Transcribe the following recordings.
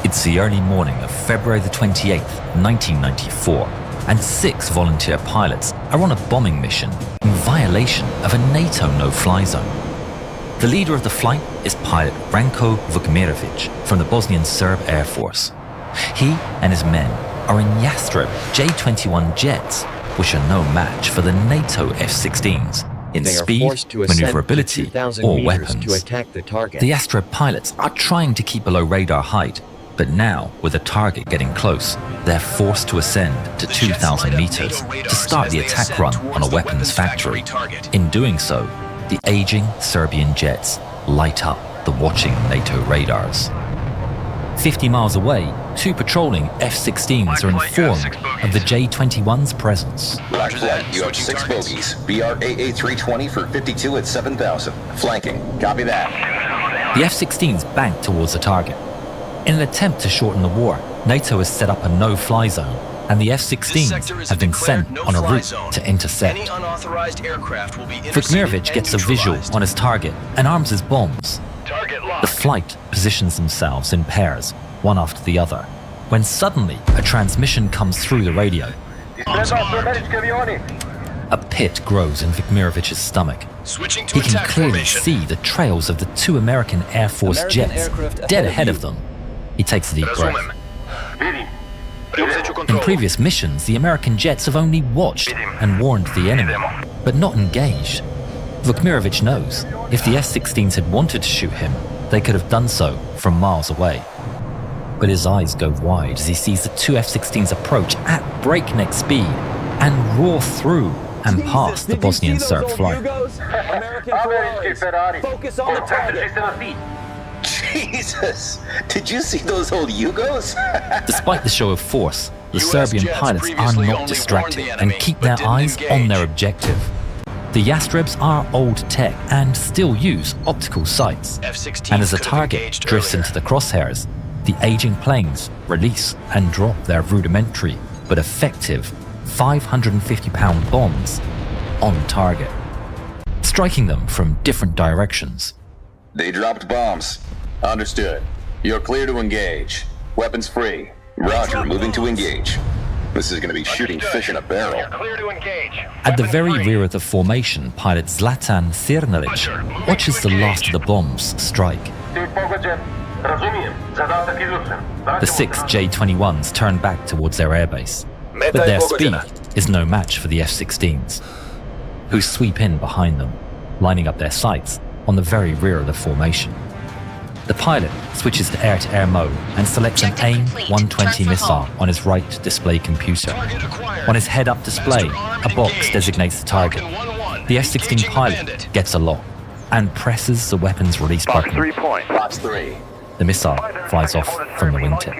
It's the early morning of February the 28th, 1994, and 6 volunteer pilots are on a bombing mission in violation of a NATO no-fly zone. The leader of the flight is pilot Ranko Vukmirovic from the Bosnian Serb Air Force. He and his men are in Jastrebs J-21 jets, which are no match for the NATO F-16s in speed, maneuverability, or weapons. The Jastrebs pilots are trying to keep below radar height, but now, with the target getting close, they're forced to ascend to 2,000 meters to start the attack run on a weapons factory. In doing so, the aging Serbian jets light up the watching NATO radars. 50 miles away, 2 patrolling F-16s are informed of the J-21's presence. Black flight, you have 6 bogies. BRAA 320 for 52 at 7,000. Flanking. Copy that. The F-16s bank towards the target. In an attempt to shorten the war, NATO has set up a no-fly zone, and the F-16s have been sent on a route to intercept. Vukmirovic gets a visual on his target and arms his bombs. The flight positions themselves in pairs, one after the other, when suddenly a transmission comes through the radio. A pit grows in Vukmirovic's stomach. He can clearly see the trails of the 2 American Air Force jets dead ahead of them. He takes a deep breath. In previous missions, the American jets have only watched and warned the enemy, but not engaged. Vukmirovic knows if the F-16s had wanted to shoot him, they could have done so from miles away. But his eyes go wide as he sees the 2 F-16s approach at breakneck speed and roar through and past the Bosnian Serb flight. Focus on the target. Jesus! Did you see those old Yugos? Despite the show of force, the Serbian pilots are not distracted and keep their eyes on their objective. The Jastrebs are old tech and still use optical sights. And as the target drifts into the crosshairs, the aging planes release and drop their rudimentary but effective 550-pound bombs on target, striking them from different directions. They dropped bombs. Understood. You're clear to engage. Weapons free. Roger, moving to engage. This is going to be shooting fish in a barrel. At the very rear of the formation, pilot Zlatan Sirnalic watches the last of the bombs strike. The 6 J-21s turn back towards their airbase, but their speed is no match for the F-16s, who sweep in behind them, lining up their sights on the very rear of the formation. The pilot switches to air-to-air mode and selects an AIM-120 missile on his right display computer. On his head-up display, a box designates the target. The F-16 pilot gets a lock and presses the weapon's release button. Box 3. The missile flies off from the wingtip.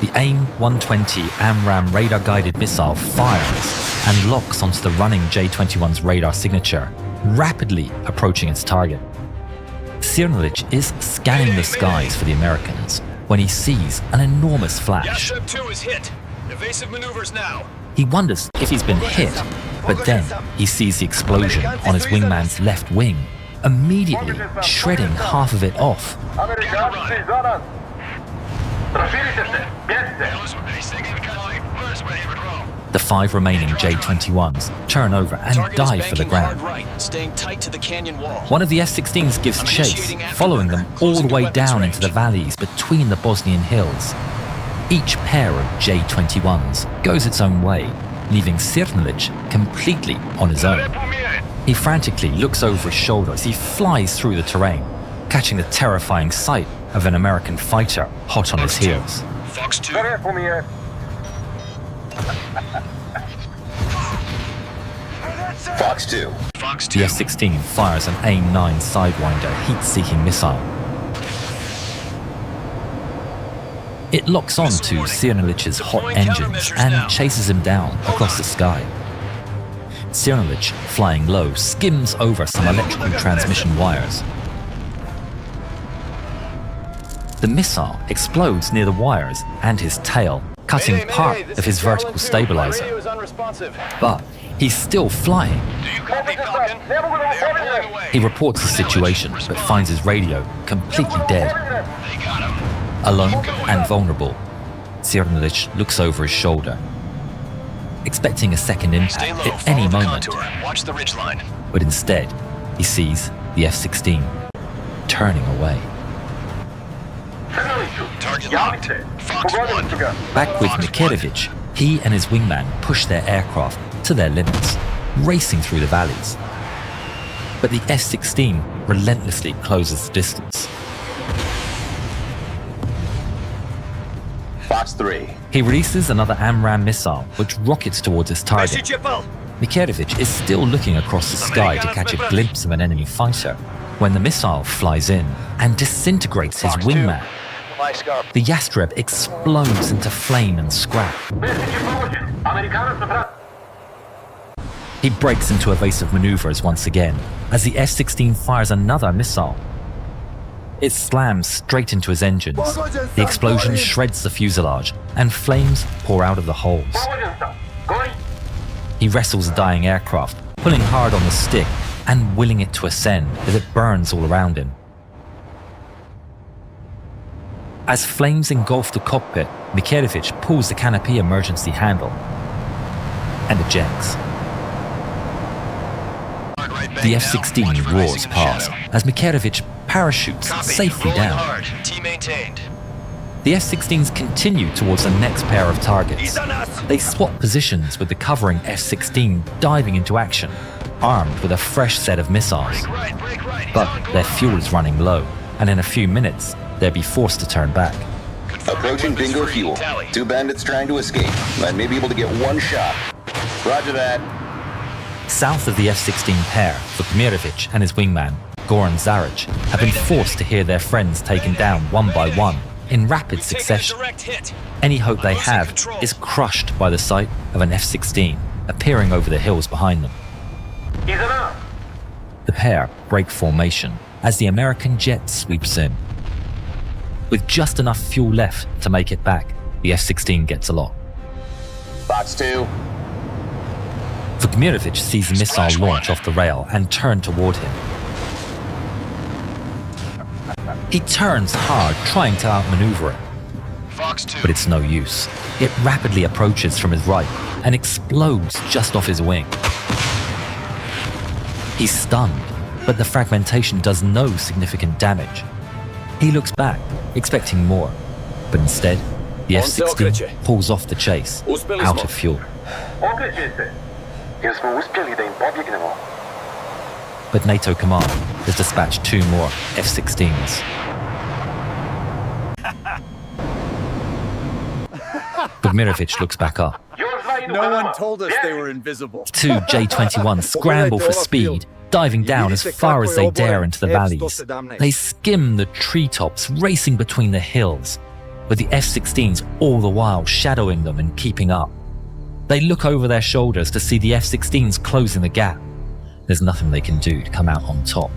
The AIM-120 AMRAAM radar-guided missile fires and locks onto the running J-21's radar signature, rapidly approaching its target. Sirnalic is scanning the skies for the Americans when he sees an enormous flash. Jastrebs 2 is hit. Evasive maneuvers now. He wonders if he's been hit, but then he sees the explosion on his wingman's left wing, immediately shredding half of it off. The 5 remaining J-21s turn over and dive for the ground. One of the F-16s gives chase, following them all the way down into the valleys between the Bosnian hills. Each pair of J-21s goes its own way, leaving Sirnalic completely on his own. He frantically looks over his shoulder as he flies through the terrain, catching the terrifying sight of an American fighter hot on his heels. Fox 2. Fox 2. Fox 2. The F-16 fires an AIM-9 Sidewinder heat-seeking missile. It locks on to Sirnalic's hot engines and chases him down across the sky. Sirnalic, flying low, skims over some electrical transmission wires. The missile explodes near the wires and his tail, cutting part of his vertical stabilizer. But he's still flying. He reports the situation, but finds his radio completely dead. Alone and vulnerable, Cernalic looks over his shoulder, expecting a second Stay impact low, at any follow the moment. contour. Watch the ridgeline. But instead, he sees the F-16 turning away. Target locked. Fox 1. Back with Fox Dimitrijevic, he and his wingman push their aircraft to their limits, racing through the valleys. But the F-16 relentlessly closes the distance. Fox 3. He releases another AMRAAM missile, which rockets towards his target. Dimitrijevic is still looking across the sky to catch a glimpse of an enemy fighter when the missile flies in and disintegrates his wingman. The Jastreb explodes into flame and scrap. He breaks into evasive maneuvers once again as the F-16 fires another missile. It slams straight into his engines. The explosion shreds the fuselage and flames pour out of the holes. He wrestles the dying aircraft, pulling hard on the stick and willing it to ascend as it burns all around him. As flames engulf the cockpit, Dimitrijevic pulls the canopy emergency handle and ejects. The F-16 roars past as Dimitrijevic parachutes safely down. T maintained. The F-16s continue towards the next pair of targets. They swap positions with the covering F-16 diving into action, armed with a fresh set of missiles. But their fuel is running low, and in a few minutes, they'll be forced to turn back. Approaching bingo fuel. 2 bandits trying to escape. I may be able to get 1 shot. Roger that. South of the F-16 pair, Vukmirovic and his wingman, Goran Zaric, have been forced to hear their friends taken down one by one in rapid succession. Any hope they have is crushed by the sight of an F-16 appearing over the hills behind them. The pair break formation as the American jet sweeps in. With just enough fuel left to make it back, the F-16 gets a lot. Fox 2. Vukmirovic sees the missile launch off the rail and turn toward him. He turns hard, trying to outmaneuver it, but it's no use. It rapidly approaches from his right and explodes just off his wing. He's stunned, but the fragmentation does no significant damage. He looks back, expecting more, but instead, the F-16 pulls off the chase, out of fuel. But NATO command has dispatched 2 more F-16s. Vukmirovic looks back up. No one told us they were invisible. 2 J-21 scramble for speed, diving down as far as they dare into the valleys. They skim the treetops, racing between the hills, with the F-16s all the while shadowing them and keeping up. They look over their shoulders to see the F-16s closing the gap. There's nothing they can do to come out on top.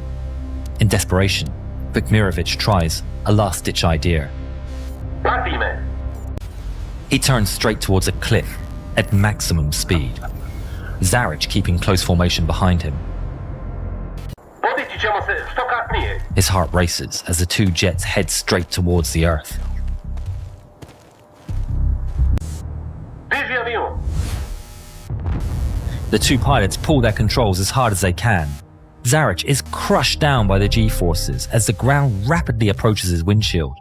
In desperation, Vukmirovic tries a last-ditch idea. He turns straight towards a cliff at maximum speed, Zaric keeping close formation behind him. His heart races as the 2 jets head straight towards the earth. The 2 pilots pull their controls as hard as they can. Zaric is crushed down by the G-forces as the ground rapidly approaches his windshield.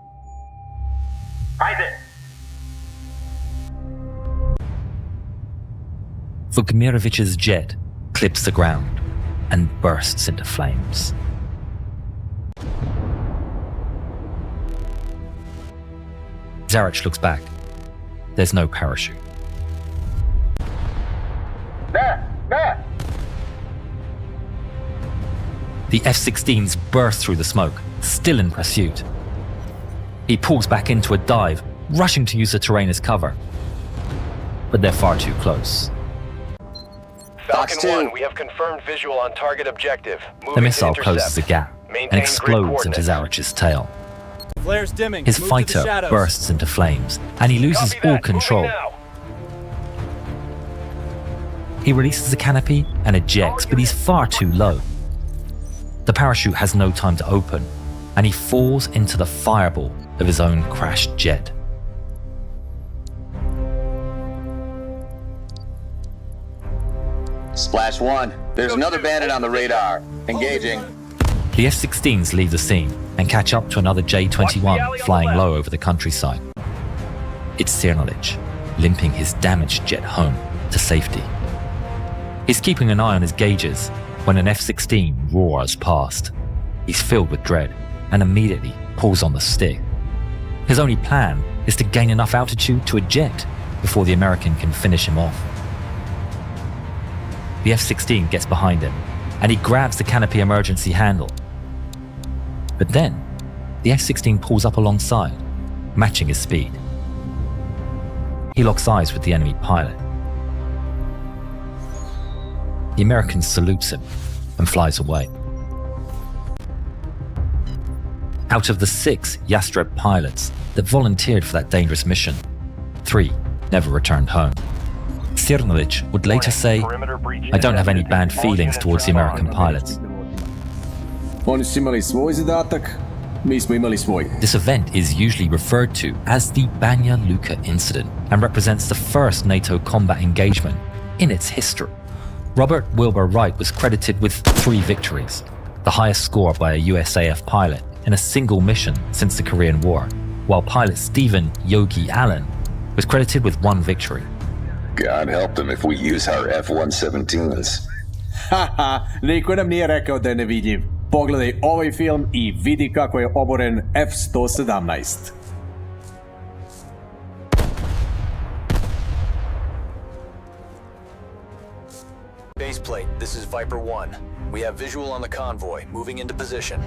Vukmirovic's jet clips the ground and bursts into flames. Zaric looks back. There's no parachute. The F-16s burst through the smoke, still in pursuit. He pulls back into a dive, rushing to use the terrain as cover. But they're far too close. Falcon 1, we have confirmed visual on target objective. The missile closes the gap and explodes into Zaric's tail. Flares dimming. His Move to fighter the shadows. bursts into flames, and he loses all control. He releases the canopy and ejects, but he's far too low. The parachute has no time to open, and he falls into the fireball of his own crashed jet. Splash 1. There's another bandit on the radar. Engaging. The F-16s leave the scene and catch up to another J-21 flying low over the countryside. It's Cernalic, limping his damaged jet home to safety. He's keeping an eye on his gauges when an F-16 roars past. He's filled with dread and immediately pulls on the stick. His only plan is to gain enough altitude to eject before the American can finish him off. The F-16 gets behind him and he grabs the canopy emergency handle. But then, the F-16 pulls up alongside, matching his speed. He locks eyes with the enemy pilot. The American salutes him and flies away. Out of the 6 Jastreb pilots that volunteered for that dangerous mission, 3 never returned home. Cernalic would later say, "I don't have any bad feelings towards the American pilots." Oni su imali svoj zadatak, mi smo imali svoj. This event is usually referred to as the Banja Luka incident and represents the first NATO combat engagement in its history. Robert Wilbur Wright was credited with 3 victories, the highest score by a USAF pilot in a single mission since the Korean War, while pilot Stephen Yogi Allen was credited with 1 victory. God help them if we use our F-117s. Haha, niko nam nije rekao da je nevidljiv. Pogledaj ovaj film i vidi kako je oboren F-117. Baseplate, this is Viper 1. We have visual on the convoy, moving into position.